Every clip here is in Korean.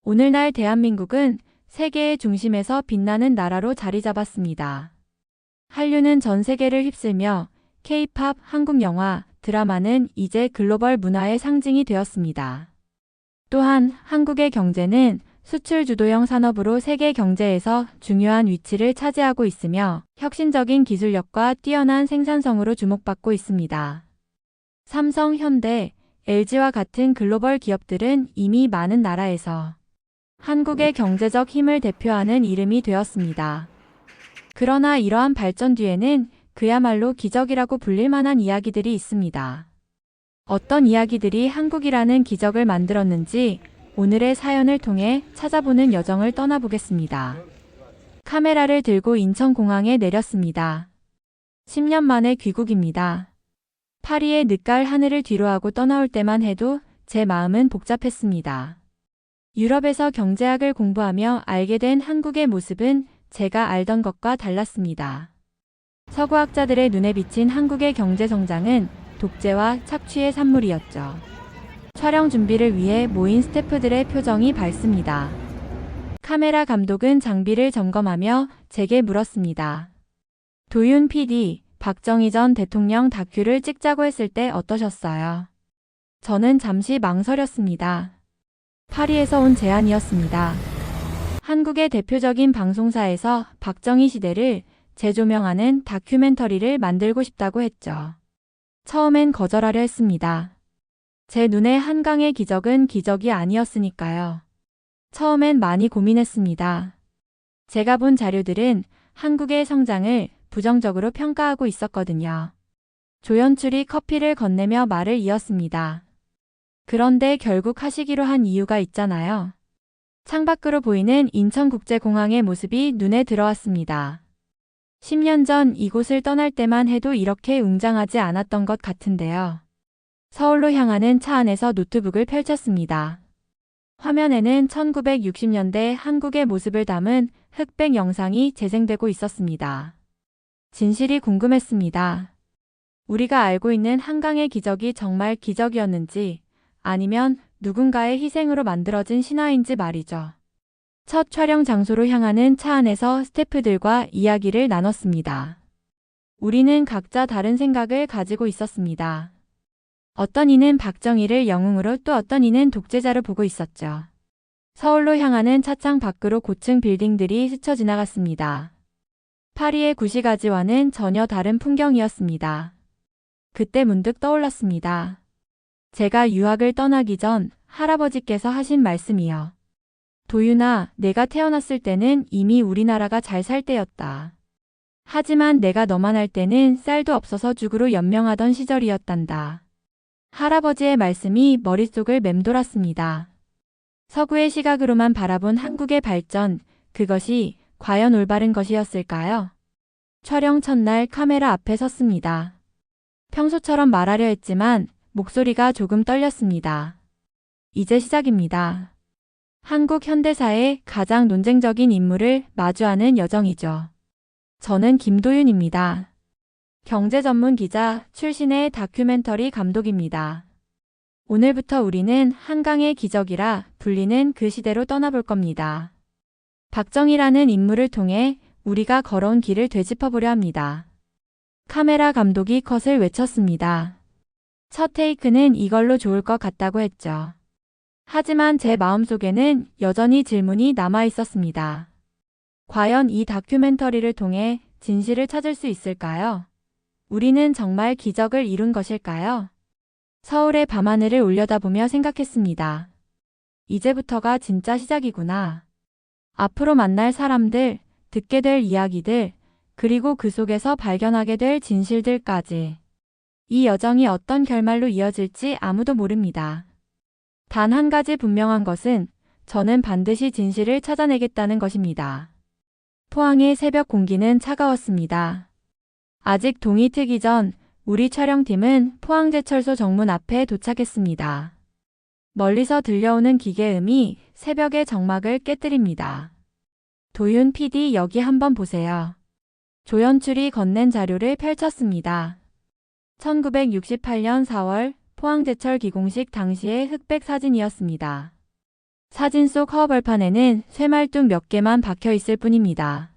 오늘날 대한민국은 세계의 중심에서 빛나는 나라로 자리 잡았습니다. 한류는 전 세계를 휩쓸며 K-팝, 한국 영화, 드라마는 이제 글로벌 문화의 상징이 되었습니다. 또한 한국의 경제는 수출 주도형 산업으로 세계 경제에서 중요한 위치를 차지하고 있으며 혁신적인 기술력과 뛰어난 생산성으로 주목받고 있습니다. 삼성, 현대, LG와 같은 글로벌 기업들은 이미 많은 나라에서 한국의 경제적 힘을 대표하는 이름이 되었습니다. 그러나 이러한 발전 뒤에는 그야말로 기적이라고 불릴 만한 이야기들이 있습니다. 어떤 이야기들이 한국이라는 기적을 만들었는지 오늘의 사연을 통해 찾아보는 여정을 떠나보겠습니다. 카메라를 들고 인천공항에 내렸습니다. 10년 만에 귀국입니다. 파리의 늦가을 하늘을 뒤로하고 떠나올 때만 해도 제 마음은 복잡했습니다. 유럽에서 경제학을 공부하며 알게 된 한국의 모습은 제가 알던 것과 달랐습니다. 서구학자들의 눈에 비친 한국의 경제 성장은 독재와 착취의 산물이었죠. 촬영 준비를 위해 모인 스태프들의 표정이 밝습니다. 카메라 감독은 장비를 점검하며 제게 물었습니다. 도윤 PD, 박정희 전 대통령 다큐를 찍자고 했을 때 어떠셨어요? 저는 잠시 망설였습니다. 파리에서 온 제안이었습니다. 한국의 대표적인 방송사에서 박정희 시대를 재조명하는 다큐멘터리를 만들고 싶다고 했죠. 처음엔 거절하려 했습니다. 제 눈에 한강의 기적은 기적이 아니었으니까요. 처음엔 많이 고민했습니다. 제가 본 자료들은 한국의 성장을 부정적으로 평가하고 있었거든요. 조연출이 커피를 건네며 말을 이었습니다. 그런데 결국 하시기로 한 이유가 있잖아요. 창밖으로 보이는 인천국제공항의 모습이 눈에 들어왔습니다. 10년 전 이곳을 떠날 때만 해도 이렇게 웅장하지 않았던 것 같은데요. 서울로 향하는 차 안에서 노트북을 펼쳤습니다. 화면에는 1960년대 한국의 모습을 담은 흑백 영상이 재생되고 있었습니다. 진실이 궁금했습니다. 우리가 알고 있는 한강의 기적이 정말 기적이었는지 아니면 누군가의 희생으로 만들어진 신화인지 말이죠. 첫 촬영 장소로 향하는 차 안에서 스태프들과 이야기를 나눴습니다. 우리는 각자 다른 생각을 가지고 있었습니다. 어떤 이는 박정희를 영웅으로 또 어떤 이는 독재자로 보고 있었죠. 서울로 향하는 차창 밖으로 고층 빌딩들이 스쳐 지나갔습니다. 파리의 구시가지와는 전혀 다른 풍경이었습니다. 그때 문득 떠올랐습니다. 제가 유학을 떠나기 전 할아버지께서 하신 말씀이요. 도윤아, 내가 태어났을 때는 이미 우리나라가 잘 살 때였다. 하지만 내가 너만 할 때는 쌀도 없어서 죽으로 연명하던 시절이었단다. 할아버지의 말씀이 머릿속을 맴돌았습니다. 서구의 시각으로만 바라본 한국의 발전, 그것이 과연 올바른 것이었을까요? 촬영 첫날 카메라 앞에 섰습니다. 평소처럼 말하려 했지만 목소리가 조금 떨렸습니다. 이제 시작입니다. 한국 현대사의 가장 논쟁적인 인물을 마주하는 여정이죠. 저는 김도윤입니다. 경제 전문 기자 출신의 다큐멘터리 감독입니다. 오늘부터 우리는 한강의 기적이라 불리는 그 시대로 떠나볼 겁니다. 박정희라는 인물을 통해 우리가 걸어온 길을 되짚어보려 합니다. 카메라 감독이 컷을 외쳤습니다. 첫 테이크는 이걸로 좋을 것 같다고 했죠. 하지만 제 마음속에는 여전히 질문이 남아 있었습니다. 과연 이 다큐멘터리를 통해 진실을 찾을 수 있을까요? 우리는 정말 기적을 이룬 것일까요? 서울의 밤하늘을 올려다보며 생각했습니다. 이제부터가 진짜 시작이구나. 앞으로 만날 사람들, 듣게 될 이야기들, 그리고 그 속에서 발견하게 될 진실들까지. 이 여정이 어떤 결말로 이어질지 아무도 모릅니다. 단 한 가지 분명한 것은 저는 반드시 진실을 찾아내겠다는 것입니다. 포항의 새벽 공기는 차가웠습니다. 아직 동이 트기 전 우리 촬영팀은 포항제철소 정문 앞에 도착했습니다. 멀리서 들려오는 기계음이 새벽의 정막을 깨뜨립니다. 도윤 PD 여기 한번 보세요. 조연출이 건넨 자료를 펼쳤습니다. 1968년 4월 포항제철 기공식 당시의 흑백 사진이었습니다. 사진 속 허벌판에는 쇠말뚝 몇 개만 박혀 있을 뿐입니다.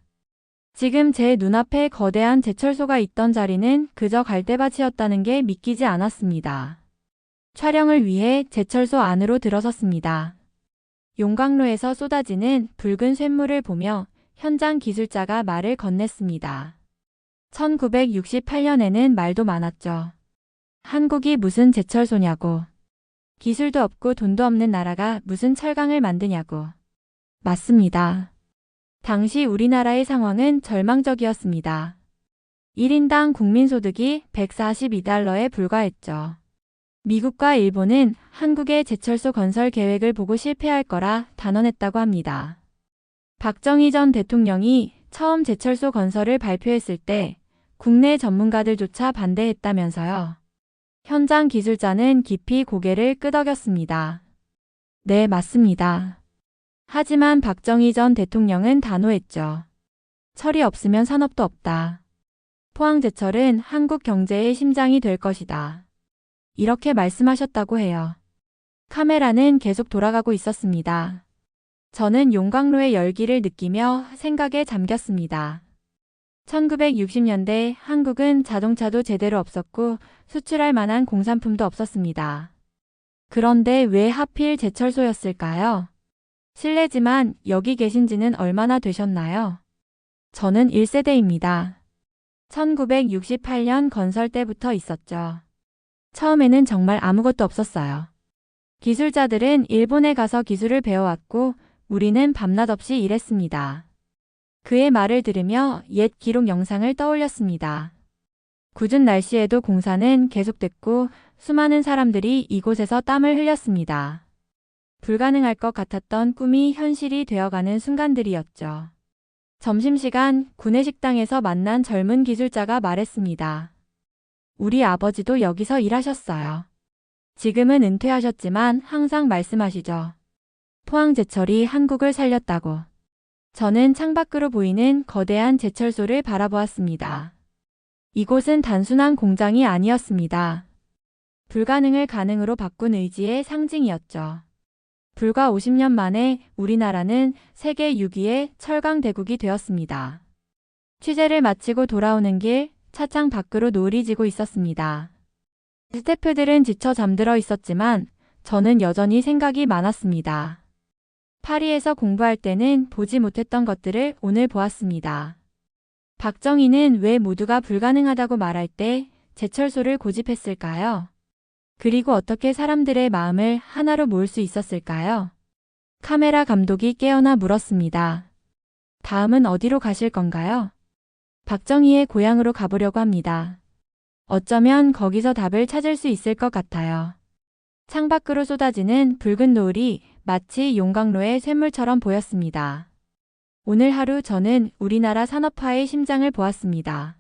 지금 제 눈앞에 거대한 제철소가 있던 자리는 그저 갈대밭이었다는 게 믿기지 않았습니다. 촬영을 위해 제철소 안으로 들어섰습니다. 용광로에서 쏟아지는 붉은 쇳물을 보며 현장 기술자가 말을 건넸습니다. 1968년에는 말도 많았죠. 한국이 무슨 제철소냐고. 기술도 없고 돈도 없는 나라가 무슨 철강을 만드냐고. 맞습니다. 당시 우리나라의 상황은 절망적이었습니다. 1인당 국민소득이 142달러에 불과했죠. 미국과 일본은 한국의 제철소 건설 계획을 보고 실패할 거라 단언했다고 합니다. 박정희 전 대통령이 처음 제철소 건설을 발표했을 때 국내 전문가들조차 반대했다면서요. 현장 기술자는 깊이 고개를 끄덕였습니다. 네, 맞습니다. 하지만 박정희 전 대통령은 단호했죠. 철이 없으면 산업도 없다. 포항제철은 한국 경제의 심장이 될 것이다. 이렇게 말씀하셨다고 해요. 카메라는 계속 돌아가고 있었습니다. 저는 용광로의 열기를 느끼며 생각에 잠겼습니다. 1960년대 한국은 자동차도 제대로 없었고 수출할 만한 공산품도 없었습니다. 그런데 왜 하필 제철소였을까요? 실례지만 여기 계신 지는 얼마나 되셨나요? 저는 1세대입니다. 1968년 건설 때부터 있었죠. 처음에는 정말 아무것도 없었어요. 기술자들은 일본에 가서 기술을 배워왔고 우리는 밤낮 없이 일했습니다. 그의 말을 들으며 옛 기록 영상을 떠올렸습니다. 궂은 날씨에도 공사는 계속됐고 수많은 사람들이 이곳에서 땀을 흘렸습니다. 불가능할 것 같았던 꿈이 현실이 되어가는 순간들이었죠. 점심시간 구내식당에서 만난 젊은 기술자가 말했습니다. 우리 아버지도 여기서 일하셨어요. 지금은 은퇴하셨지만 항상 말씀하시죠. 포항제철이 한국을 살렸다고. 저는 창밖으로 보이는 거대한 제철소를 바라보았습니다. 이곳은 단순한 공장이 아니었습니다. 불가능을 가능으로 바꾼 의지의 상징이었죠. 불과 50년 만에 우리나라는 세계 6위의 철강 대국이 되었습니다. 취재를 마치고 돌아오는 길 차창 밖으로 노을이 지고 있었습니다. 스태프들은 지쳐 잠들어 있었지만 저는 여전히 생각이 많았습니다. 파리에서 공부할 때는 보지 못했던 것들을 오늘 보았습니다. 박정희는 왜 모두가 불가능하다고 말할 때 제철소를 고집했을까요? 그리고 어떻게 사람들의 마음을 하나로 모을 수 있었을까요? 카메라 감독이 깨어나 물었습니다. 다음은 어디로 가실 건가요? 박정희의 고향으로 가보려고 합니다. 어쩌면 거기서 답을 찾을 수 있을 것 같아요. 창밖으로 쏟아지는 붉은 노을이 마치 용광로의 쇳물처럼 보였습니다. 오늘 하루 저는 우리나라 산업화의 심장을 보았습니다.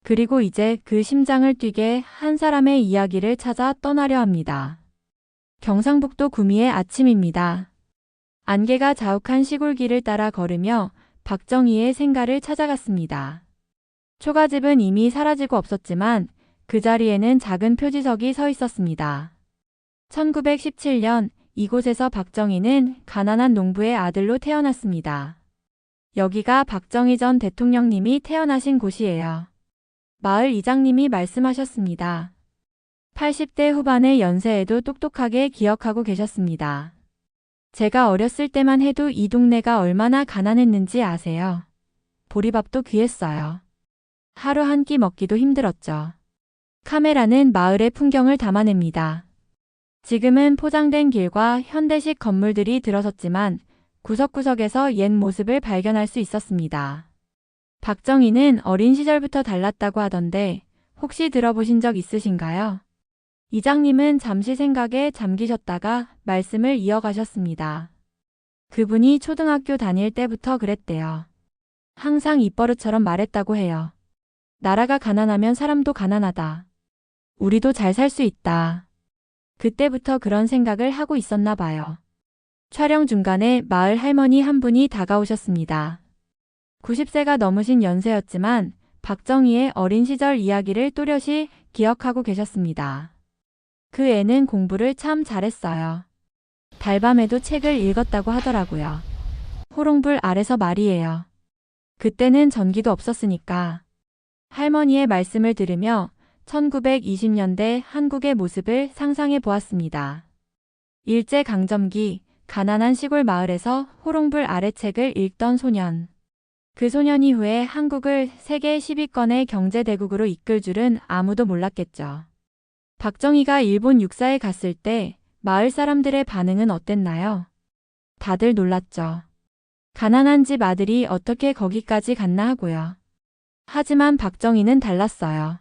그리고 이제 그 심장을 뛰게 한 사람의 이야기를 찾아 떠나려 합니다. 경상북도 구미의 아침입니다. 안개가 자욱한 시골길을 따라 걸으며 박정희의 생가를 찾아갔습니다. 초가집은 이미 사라지고 없었지만 그 자리에는 작은 표지석이 서 있었습니다. 1917년 이곳에서 박정희는 가난한 농부의 아들로 태어났습니다. 여기가 박정희 전 대통령님이 태어나신 곳이에요. 마을 이장님이 말씀하셨습니다. 80대 후반의 연세에도 똑똑하게 기억하고 계셨습니다. 제가 어렸을 때만 해도 이 동네가 얼마나 가난했는지 아세요? 보리밥도 귀했어요. 하루 한 끼 먹기도 힘들었죠. 카메라는 마을의 풍경을 담아냅니다. 지금은 포장된 길과 현대식 건물들이 들어섰지만 구석구석에서 옛 모습을 발견할 수 있었습니다. 박정희는 어린 시절부터 달랐다고 하던데 혹시 들어보신 적 있으신가요? 이장님은 잠시 생각에 잠기셨다가 말씀을 이어가셨습니다. 그분이 초등학교 다닐 때부터 그랬대요. 항상 입버릇처럼 말했다고 해요. 나라가 가난하면 사람도 가난하다. 우리도 잘 살 수 있다. 그때부터 그런 생각을 하고 있었나 봐요. 촬영 중간에 마을 할머니 한 분이 다가오셨습니다. 90세가 넘으신 연세였지만 박정희의 어린 시절 이야기를 또렷이 기억하고 계셨습니다. 그 애는 공부를 참 잘했어요. 달밤에도 책을 읽었다고 하더라고요. 호롱불 아래서 말이에요. 그때는 전기도 없었으니까. 할머니의 말씀을 들으며 1920년대 한국의 모습을 상상해 보았습니다. 일제강점기 가난한 시골 마을에서 호롱불 아래 책을 읽던 소년. 그 소년 이후에 한국을 세계 10위권의 경제대국으로 이끌 줄은 아무도 몰랐겠죠. 박정희가 일본 육사에 갔을 때 마을 사람들의 반응은 어땠나요? 다들 놀랐죠. 가난한 집 아들이 어떻게 거기까지 갔나 하고요. 하지만 박정희는 달랐어요.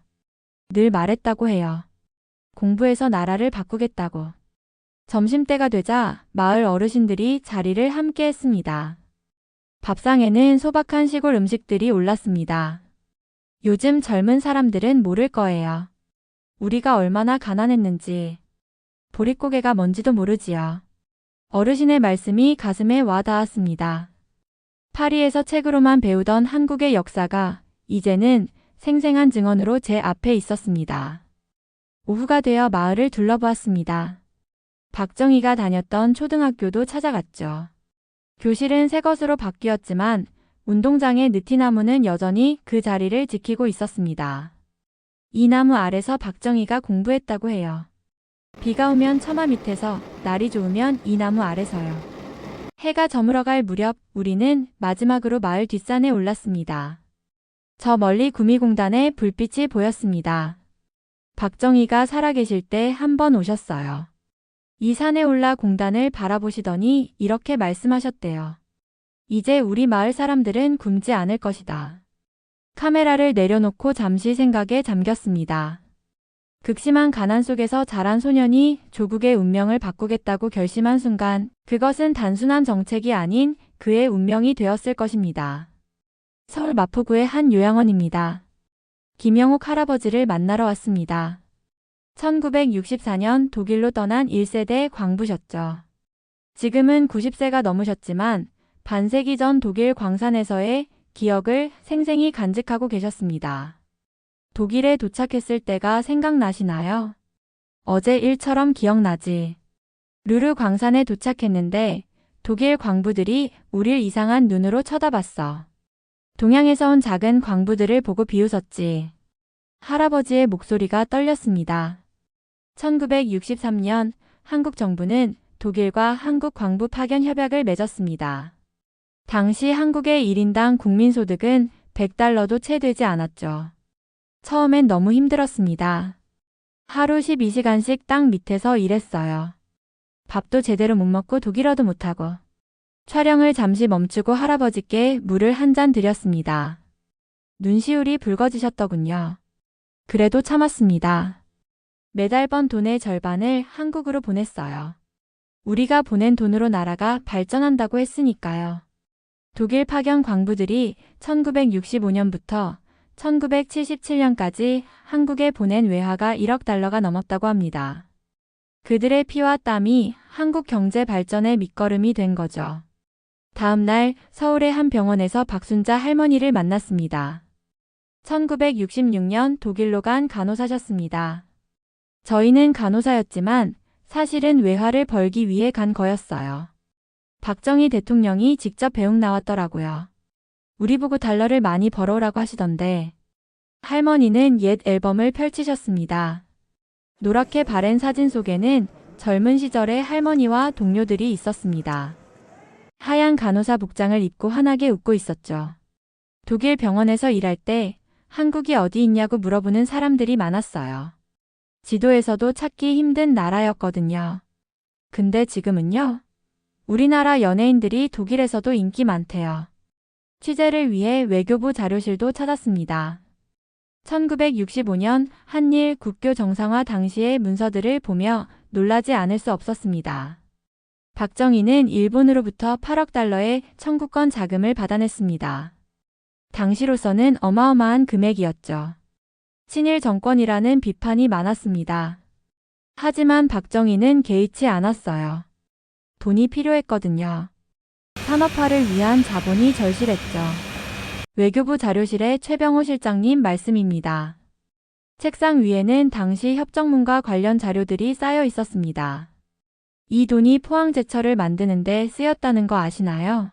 늘 말했다고 해요. 공부해서 나라를 바꾸겠다고. 점심때가 되자 마을 어르신들이 자리를 함께 했습니다. 밥상에는 소박한 시골 음식들이 올랐습니다. 요즘 젊은 사람들은 모를 거예요. 우리가 얼마나 가난했는지. 보릿고개가 뭔지도 모르지요. 어르신의 말씀이 가슴에 와 닿았습니다. 파리에서 책으로만 배우던 한국의 역사가 이제는 생생한 증언으로 제 앞에 있었습니다. 오후가 되어 마을을 둘러보았습니다. 박정희가 다녔던 초등학교도 찾아갔죠. 교실은 새 것으로 바뀌었지만 운동장의 느티나무는 여전히 그 자리를 지키고 있었습니다. 이 나무 아래서 박정희가 공부했다고 해요. 비가 오면 처마 밑에서, 날이 좋으면 이 나무 아래서요. 해가 저물어갈 무렵 우리는 마지막으로 마을 뒷산에 올랐습니다. 저 멀리 구미공단의 불빛이 보였습니다. 박정희가 살아계실 때 한 번 오셨어요. 이 산에 올라 공단을 바라보시더니 이렇게 말씀하셨대요. 이제 우리 마을 사람들은 굶지 않을 것이다. 카메라를 내려놓고 잠시 생각에 잠겼습니다. 극심한 가난 속에서 자란 소년이 조국의 운명을 바꾸겠다고 결심한 순간 그것은 단순한 정책이 아닌 그의 운명이 되었을 것입니다. 서울 마포구의 한 요양원입니다. 김영옥 할아버지를 만나러 왔습니다. 1964년 독일로 떠난 1세대 광부셨죠. 지금은 90세가 넘으셨지만 반세기 전 독일 광산에서의 기억을 생생히 간직하고 계셨습니다. 독일에 도착했을 때가 생각나시나요? 어제 일처럼 기억나지. 루르 광산에 도착했는데 독일 광부들이 우릴 이상한 눈으로 쳐다봤어. 동양에서 온 작은 광부들을 보고 비웃었지. 할아버지의 목소리가 떨렸습니다. 1963년 한국 정부는 독일과 한국 광부 파견 협약을 맺었습니다. 당시 한국의 1인당 국민소득은 100달러도 채 되지 않았죠. 처음엔 너무 힘들었습니다. 하루 12시간씩 땅 밑에서 일했어요. 밥도 제대로 못 먹고 독일어도 못하고. 촬영을 잠시 멈추고 할아버지께 물을 한 잔 드렸습니다. 눈시울이 붉어지셨더군요. 그래도 참았습니다. 매달 번 돈의 절반을 한국으로 보냈어요. 우리가 보낸 돈으로 나라가 발전한다고 했으니까요. 독일 파견 광부들이 1965년부터 1977년까지 한국에 보낸 외화가 1억 달러가 넘었다고 합니다. 그들의 피와 땀이 한국 경제 발전의 밑거름이 된 거죠. 다음 날 서울의 한 병원에서 박순자 할머니를 만났습니다. 1966년 독일로 간 간호사셨습니다. 저희는 간호사였지만 사실은 외화를 벌기 위해 간 거였어요. 박정희 대통령이 직접 배웅 나왔더라고요. 우리 보고 달러를 많이 벌어오라고 하시던데. 할머니는 옛 앨범을 펼치셨습니다. 노랗게 바랜 사진 속에는 젊은 시절의 할머니와 동료들이 있었습니다. 하얀 간호사 복장을 입고 환하게 웃고 있었죠. 독일 병원에서 일할 때 한국이 어디 있냐고 물어보는 사람들이 많았어요. 지도에서도 찾기 힘든 나라였거든요. 근데 지금은요? 우리나라 연예인들이 독일에서도 인기 많대요. 취재를 위해 외교부 자료실도 찾았습니다. 1965년 한일 국교 정상화 당시의 문서들을 보며 놀라지 않을 수 없었습니다. 박정희는 일본으로부터 8억 달러의 청구권 자금을 받아냈습니다. 당시로서는 어마어마한 금액이었죠. 친일 정권이라는 비판이 많았습니다. 하지만 박정희는 개의치 않았어요. 돈이 필요했거든요. 산업화를 위한 자본이 절실했죠. 외교부 자료실의 최병호 실장님 말씀입니다. 책상 위에는 당시 협정문과 관련 자료들이 쌓여 있었습니다. 이 돈이 포항제철을 만드는 데 쓰였다는 거 아시나요?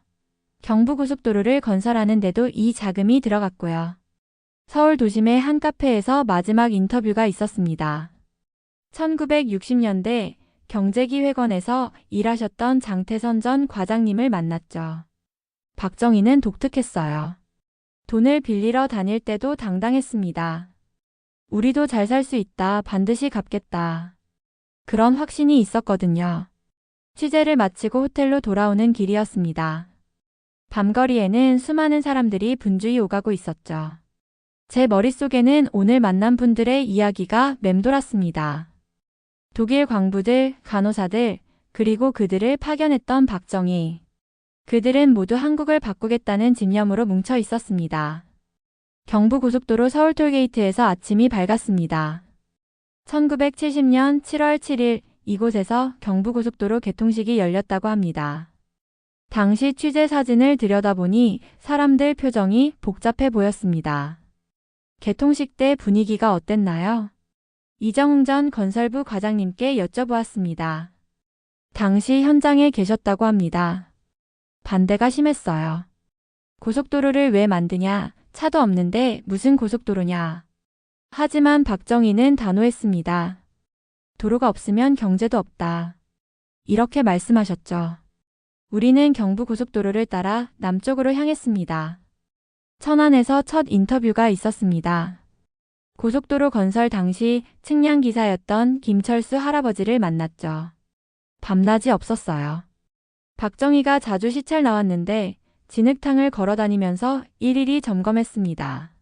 경부고속도로를 건설하는데도 이 자금이 들어갔고요. 서울 도심의 한 카페에서 마지막 인터뷰가 있었습니다. 1960년대 경제기획원에서 일하셨던 장태선 전 과장님을 만났죠. 박정희는 독특했어요. 돈을 빌리러 다닐 때도 당당했습니다. 우리도 잘 살 수 있다, 반드시 갚겠다. 그런 확신이 있었거든요. 취재를 마치고 호텔로 돌아오는 길이었습니다. 밤거리에는 수많은 사람들이 분주히 오가고 있었죠. 제 머릿속에는 오늘 만난 분들의 이야기가 맴돌았습니다. 독일 광부들, 간호사들, 그리고 그들을 파견했던 박정희. 그들은 모두 한국을 바꾸겠다는 집념으로 뭉쳐 있었습니다. 경부고속도로 서울톨게이트에서 아침이 밝았습니다. 1970년 7월 7일 이곳에서 경부고속도로 개통식이 열렸다고 합니다. 당시 취재 사진을 들여다보니 사람들 표정이 복잡해 보였습니다. 개통식 때 분위기가 어땠나요? 이정웅 전 건설부 과장님께 여쭤보았습니다. 당시 현장에 계셨다고 합니다. 반대가 심했어요. 고속도로를 왜 만드냐? 차도 없는데 무슨 고속도로냐? 하지만 박정희는 단호했습니다. 도로가 없으면 경제도 없다. 이렇게 말씀하셨죠. 우리는 경부고속도로를 따라 남쪽으로 향했습니다. 천안에서 첫 인터뷰가 있었습니다. 고속도로 건설 당시 측량기사였던 김철수 할아버지를 만났죠. 밤낮이 없었어요. 박정희가 자주 시찰 나왔는데 진흙탕을 걸어다니면서 일일이 점검했습니다.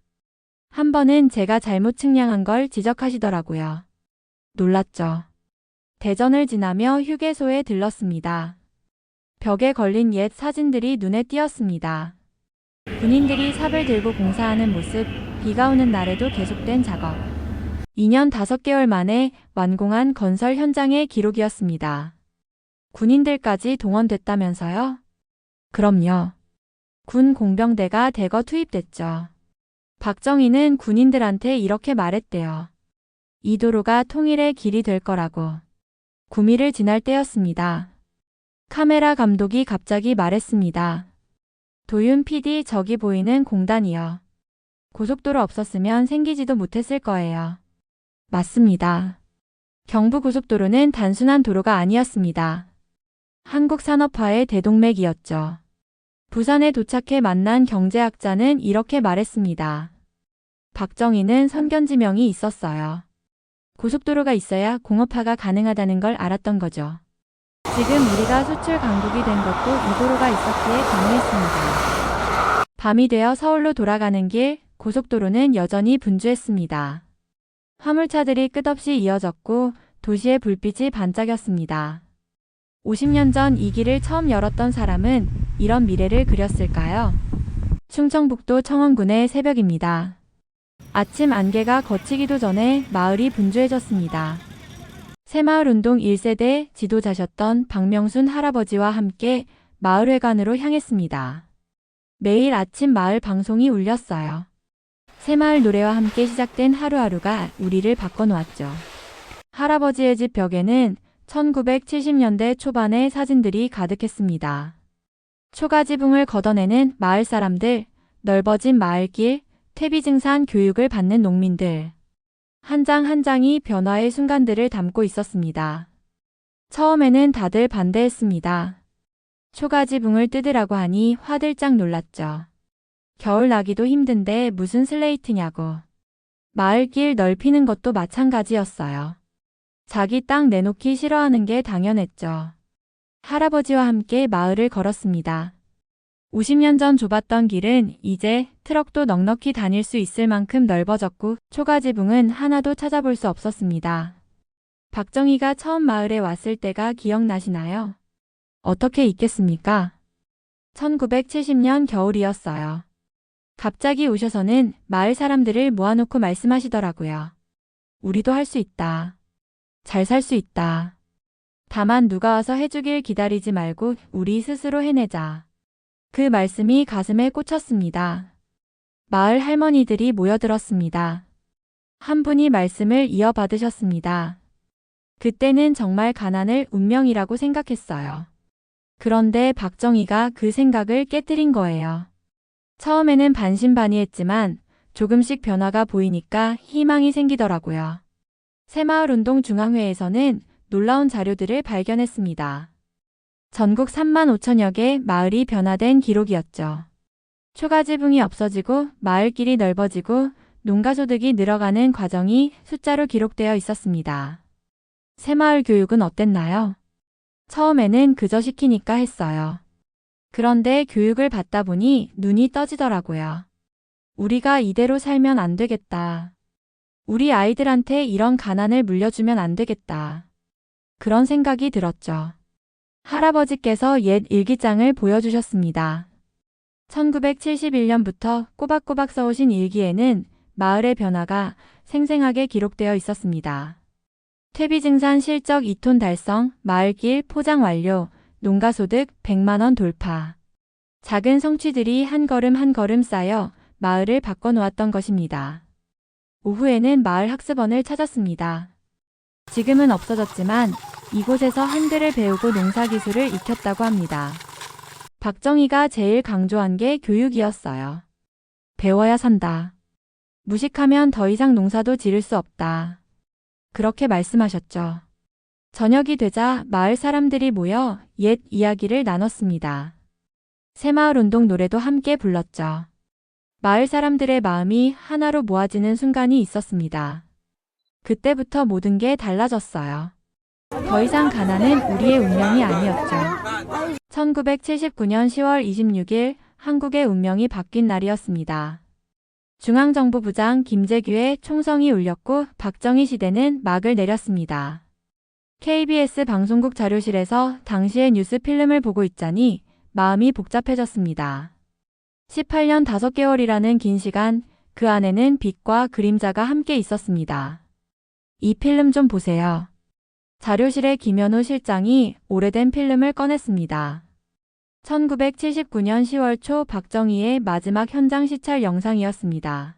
한 번은 제가 잘못 측량한 걸 지적하시더라고요. 놀랐죠. 대전을 지나며 휴게소에 들렀습니다. 벽에 걸린 옛 사진들이 눈에 띄었습니다. 군인들이 삽을 들고 공사하는 모습, 비가 오는 날에도 계속된 작업. 2년 5개월 만에 완공한 건설 현장의 기록이었습니다. 군인들까지 동원됐다면서요? 그럼요. 군 공병대가 대거 투입됐죠. 박정희는 군인들한테 이렇게 말했대요. 이 도로가 통일의 길이 될 거라고. 구미를 지날 때였습니다. 카메라 감독이 갑자기 말했습니다. 도윤 PD, 저기 보이는 공단이요. 고속도로 없었으면 생기지도 못했을 거예요. 맞습니다. 경부고속도로는 단순한 도로가 아니었습니다. 한국 산업화의 대동맥이었죠. 부산에 도착해 만난 경제학자는 이렇게 말했습니다. 박정희는 선견지명이 있었어요. 고속도로가 있어야 공업화가 가능하다는 걸 알았던 거죠. 지금 우리가 수출 강국이 된 것도 이 도로가 있었기에 가능했습니다. 밤이 되어 서울로 돌아가는 길, 고속도로는 여전히 분주했습니다. 화물차들이 끝없이 이어졌고 도시의 불빛이 반짝였습니다. 50년 전 이 길을 처음 열었던 사람은 이런 미래를 그렸을까요? 충청북도 청원군의 새벽입니다. 아침 안개가 걷히기도 전에 마을이 분주해졌습니다. 새마을운동 1세대 지도자셨던 박명순 할아버지와 함께 마을회관으로 향했습니다. 매일 아침 마을 방송이 울렸어요. 새마을 노래와 함께 시작된 하루하루가 우리를 바꿔놓았죠. 할아버지의 집 벽에는 1970년대 초반의 사진들이 가득했습니다. 초가지붕을 걷어내는 마을 사람들, 넓어진 마을길, 퇴비증산 교육을 받는 농민들. 한 장 한 장이 변화의 순간들을 담고 있었습니다. 처음에는 다들 반대했습니다. 초가지붕을 뜯으라고 하니 화들짝 놀랐죠. 겨울 나기도 힘든데 무슨 슬레이트냐고. 마을길 넓히는 것도 마찬가지였어요. 자기 땅 내놓기 싫어하는 게 당연했죠. 할아버지와 함께 마을을 걸었습니다. 50년 전 좁았던 길은 이제 트럭도 넉넉히 다닐 수 있을 만큼 넓어졌고 초가지붕은 하나도 찾아볼 수 없었습니다. 박정희가 처음 마을에 왔을 때가 기억나시나요? 어떻게 잊겠습니까? 1970년 겨울이었어요. 갑자기 오셔서는 마을 사람들을 모아놓고 말씀하시더라고요. 우리도 할 수 있다. 잘 살 수 있다. 다만 누가 와서 해주길 기다리지 말고 우리 스스로 해내자. 그 말씀이 가슴에 꽂혔습니다. 마을 할머니들이 모여들었습니다. 한 분이 말씀을 이어받으셨습니다. 그때는 정말 가난을 운명이라고 생각했어요. 그런데 박정희가 그 생각을 깨뜨린 거예요. 처음에는 반신반의했지만 조금씩 변화가 보이니까 희망이 생기더라고요. 새마을운동 중앙회에서는 놀라운 자료들을 발견했습니다. 전국 3만 5천여 개 마을이 변화된 기록이었죠. 초가지붕이 없어지고 마을길이 넓어지고 농가소득이 늘어가는 과정이 숫자로 기록되어 있었습니다. 새마을 교육은 어땠나요? 처음에는 그저 시키니까 했어요. 그런데 교육을 받다 보니 눈이 떠지더라고요. 우리가 이대로 살면 안 되겠다. 우리 아이들한테 이런 가난을 물려주면 안 되겠다. 그런 생각이 들었죠. 할아버지께서 옛 일기장을 보여주셨습니다. 1971년부터 꼬박꼬박 써오신 일기에는 마을의 변화가 생생하게 기록되어 있었습니다. 퇴비증산 실적 2톤 달성, 마을길 포장 완료, 농가소득 100만 원 돌파. 작은 성취들이 한 걸음 한 걸음 쌓여 마을을 바꿔놓았던 것입니다. 오후에는 마을 학습원을 찾았습니다. 지금은 없어졌지만 이곳에서 한글을 배우고 농사기술을 익혔다고 합니다. 박정희가 제일 강조한 게 교육이었어요. 배워야 산다. 무식하면 더 이상 농사도 지을 수 없다. 그렇게 말씀하셨죠. 저녁이 되자 마을 사람들이 모여 옛 이야기를 나눴습니다. 새마을운동 노래도 함께 불렀죠. 마을 사람들의 마음이 하나로 모아지는 순간이 있었습니다. 그때부터 모든 게 달라졌어요. 더 이상 가난은 우리의 운명이 아니었죠. 1979년 10월 26일 한국의 운명이 바뀐 날이었습니다. 중앙정보부장 김재규의 총성이 울렸고 박정희 시대는 막을 내렸습니다. KBS 방송국 자료실에서 당시의 뉴스 필름을 보고 있자니 마음이 복잡해졌습니다. 18년 5개월이라는 긴 시간, 그 안에는 빛과 그림자가 함께 있었습니다. 이 필름 좀 보세요. 자료실의 김현우 실장이 오래된 필름을 꺼냈습니다. 1979년 10월 초 박정희의 마지막 현장 시찰 영상이었습니다.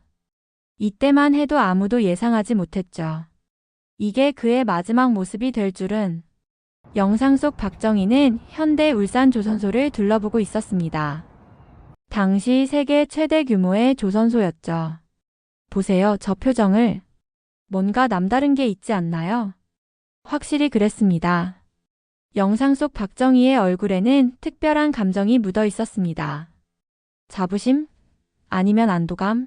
이때만 해도 아무도 예상하지 못했죠. 이게 그의 마지막 모습이 될 줄은. 영상 속 박정희는 현대 울산 조선소를 둘러보고 있었습니다. 당시 세계 최대 규모의 조선소였죠. 보세요, 저 표정을. 뭔가 남다른 게 있지 않나요? 확실히 그랬습니다. 영상 속 박정희의 얼굴에는 특별한 감정이 묻어 있었습니다. 자부심? 아니면 안도감?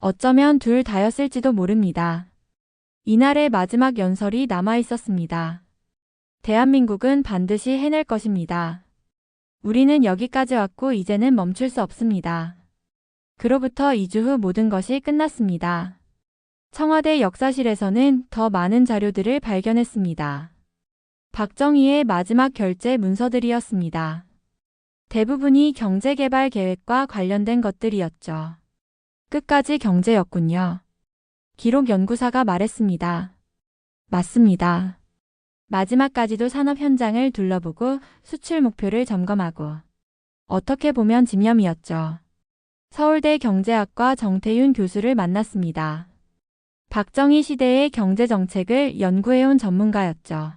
어쩌면 둘 다였을지도 모릅니다. 이날의 마지막 연설이 남아 있었습니다. 대한민국은 반드시 해낼 것입니다. 우리는 여기까지 왔고 이제는 멈출 수 없습니다. 그로부터 2주 후 모든 것이 끝났습니다. 청와대 역사실에서는 더 많은 자료들을 발견했습니다. 박정희의 마지막 결재 문서들이었습니다. 대부분이 경제개발 계획과 관련된 것들이었죠. 끝까지 경제였군요. 기록연구사가 말했습니다. 맞습니다. 마지막까지도 산업 현장을 둘러보고 수출 목표를 점검하고. 어떻게 보면 집념이었죠. 서울대 경제학과 정태윤 교수를 만났습니다. 박정희 시대의 경제정책을 연구해온 전문가였죠.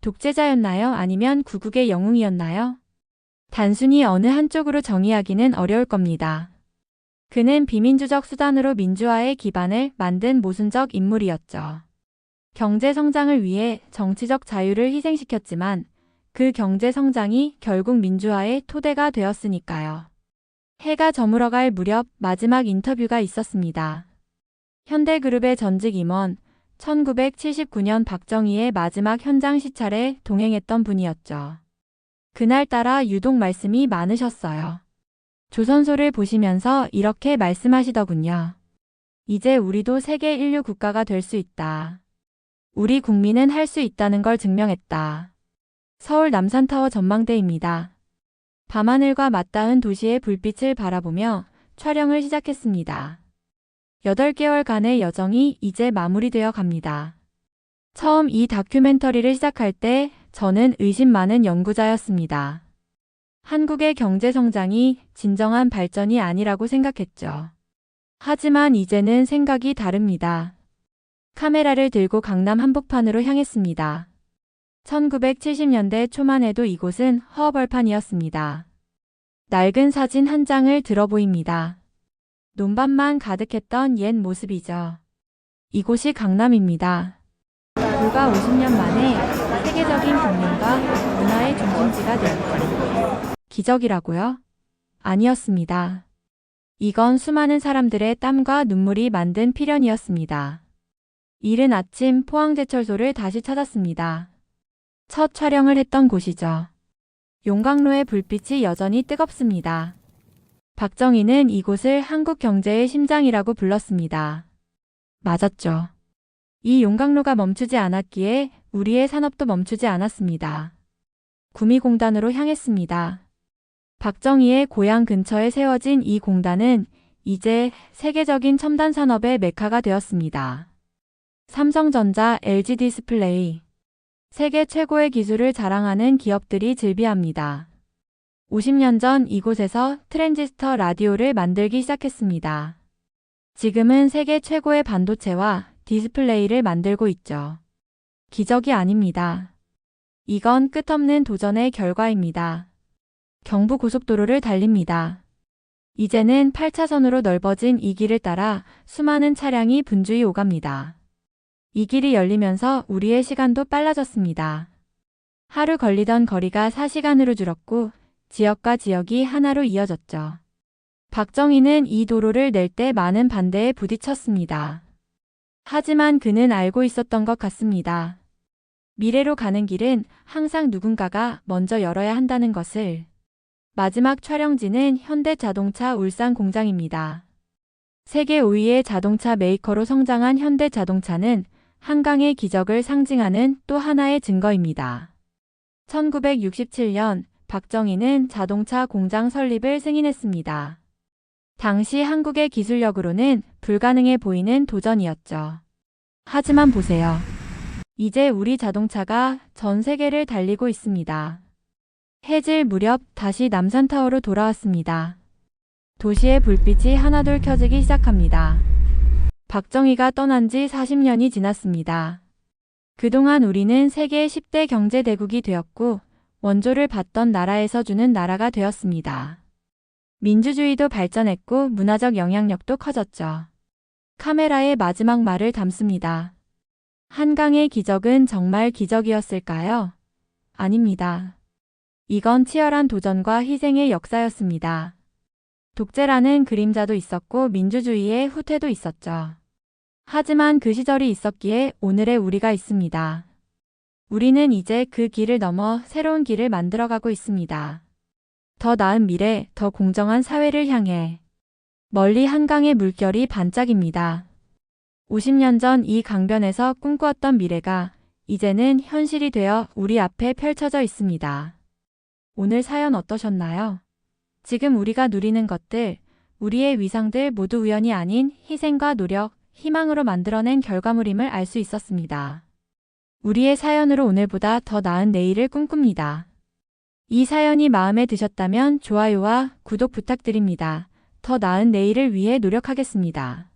독재자였나요? 아니면 구국의 영웅이었나요? 단순히 어느 한쪽으로 정의하기는 어려울 겁니다. 그는 비민주적 수단으로 민주화의 기반을 만든 모순적 인물이었죠. 경제 성장을 위해 정치적 자유를 희생시켰지만 그 경제 성장이 결국 민주화의 토대가 되었으니까요. 해가 저물어갈 무렵 마지막 인터뷰가 있었습니다. 현대그룹의 전직 임원, 1979년 박정희의 마지막 현장 시찰에 동행했던 분이었죠. 그날따라 유독 말씀이 많으셨어요. 조선소를 보시면서 이렇게 말씀하시더군요. 이제 우리도 세계 인류 국가가 될 수 있다. 우리 국민은 할 수 있다는 걸 증명했다. 서울 남산타워 전망대입니다. 밤하늘과 맞닿은 도시의 불빛을 바라보며 촬영을 시작했습니다. 8개월간의 여정이 이제 마무리되어 갑니다. 처음 이 다큐멘터리를 시작할 때 저는 의심 많은 연구자였습니다. 한국의 경제 성장이 진정한 발전이 아니라고 생각했죠. 하지만 이제는 생각이 다릅니다. 카메라를 들고 강남 한복판으로 향했습니다. 1970년대 초만 해도 이곳은 허허벌판이었습니다. 낡은 사진 한 장을 들어 보입니다. 논밭만 가득했던 옛 모습이죠. 이곳이 강남입니다. 불과 50년 만에 세계적인 경륜과 문화의 중심지가 되었죠. 기적이라고요? 아니었습니다. 이건 수많은 사람들의 땀과 눈물이 만든 필연이었습니다. 이른 아침 포항제철소를 다시 찾았습니다. 첫 촬영을 했던 곳이죠. 용광로의 불빛이 여전히 뜨겁습니다. 박정희는 이곳을 한국 경제의 심장이라고 불렀습니다. 맞았죠. 이 용광로가 멈추지 않았기에 우리의 산업도 멈추지 않았습니다. 구미공단으로 향했습니다. 박정희의 고향 근처에 세워진 이 공단은 이제 세계적인 첨단 산업의 메카가 되었습니다. 삼성전자, LG디스플레이, 세계 최고의 기술을 자랑하는 기업들이 즐비합니다. 50년 전 이곳에서 트랜지스터 라디오를 만들기 시작했습니다. 지금은 세계 최고의 반도체와 디스플레이를 만들고 있죠. 기적이 아닙니다. 이건 끝없는 도전의 결과입니다. 경부고속도로를 달립니다. 이제는 8차선으로 넓어진 이 길을 따라 수많은 차량이 분주히 오갑니다. 이 길이 열리면서 우리의 시간도 빨라졌습니다. 하루 걸리던 거리가 4시간으로 줄었고 지역과 지역이 하나로 이어졌죠. 박정희는 이 도로를 낼 때 많은 반대에 부딪혔습니다. 하지만 그는 알고 있었던 것 같습니다. 미래로 가는 길은 항상 누군가가 먼저 열어야 한다는 것을. 마지막 촬영지는 현대자동차 울산 공장입니다. 세계 5위의 자동차 메이커로 성장한 현대자동차는 한강의 기적을 상징하는 또 하나의 증거입니다. 1967년 박정희는 자동차 공장 설립을 승인했습니다. 당시 한국의 기술력으로는 불가능해 보이는 도전이었죠. 하지만 보세요. 이제 우리 자동차가 전 세계를 달리고 있습니다. 해질 무렵 다시 남산타워로 돌아왔습니다. 도시의 불빛이 하나둘 켜지기 시작합니다. 박정희가 떠난 지 40년이 지났습니다. 그동안 우리는 세계 10대 경제대국이 되었고 원조를 받던 나라에서 주는 나라가 되었습니다. 민주주의도 발전했고 문화적 영향력도 커졌죠. 카메라의 마지막 말을 담습니다. 한강의 기적은 정말 기적이었을까요? 아닙니다. 이건 치열한 도전과 희생의 역사였습니다. 독재라는 그림자도 있었고 민주주의의 후퇴도 있었죠. 하지만 그 시절이 있었기에 오늘의 우리가 있습니다. 우리는 이제 그 길을 넘어 새로운 길을 만들어가고 있습니다. 더 나은 미래, 더 공정한 사회를 향해. 멀리 한강의 물결이 반짝입니다. 50년 전 이 강변에서 꿈꾸었던 미래가 이제는 현실이 되어 우리 앞에 펼쳐져 있습니다. 오늘 사연 어떠셨나요? 지금 우리가 누리는 것들, 우리의 위상들 모두 우연이 아닌 희생과 노력, 희망으로 만들어낸 결과물임을 알 수 있었습니다. 우리의 사연으로 오늘보다 더 나은 내일을 꿈꿉니다. 이 사연이 마음에 드셨다면 좋아요와 구독 부탁드립니다. 더 나은 내일을 위해 노력하겠습니다.